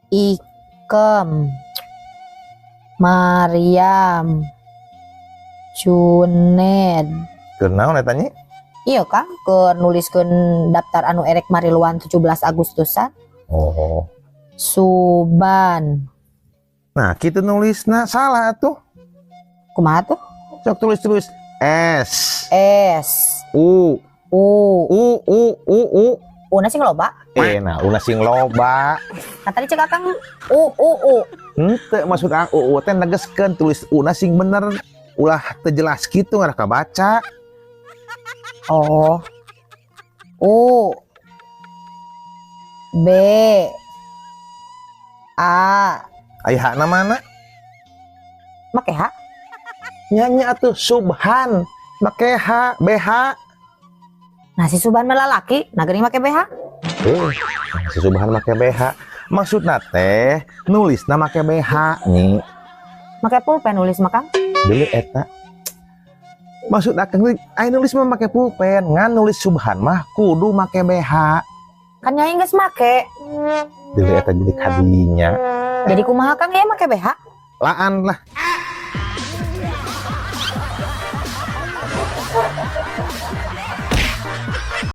Ikem, Mariam, Juned. Kenal tanya? Iya Kang, ke nuliskeun daftar anu erek mariluan 17 Agustusan. Oh. Suban. Nah, kita nulisna salah tuh. Kumaha tuh? Sok tulis S S U U U. Una sing loba. Nah, ulah sing loba. Kan tadi cek Akang U. Henteu maksud U teh negeskeun tulis una sing bener. Ulah teu jelas kitu ngarah kabaca. Oh. U B A. Aya hakna mana? Make H. Nyanyi atuh subhan make H BH. Nah si Suban mah lalaki, nageri make BH. Si subhan make BH. Maksudna teh nulisna make BH nih. Make pulpen nulis mah Kang. Deuleu eta. Maksud akang aya nulis mah make pulpen, ngan nulis subhan mah kudu make BH. Kan nyai geus make. Deuleu eta jadi kadinya. Jadi kumaha Kang ya make BH? Laan lah.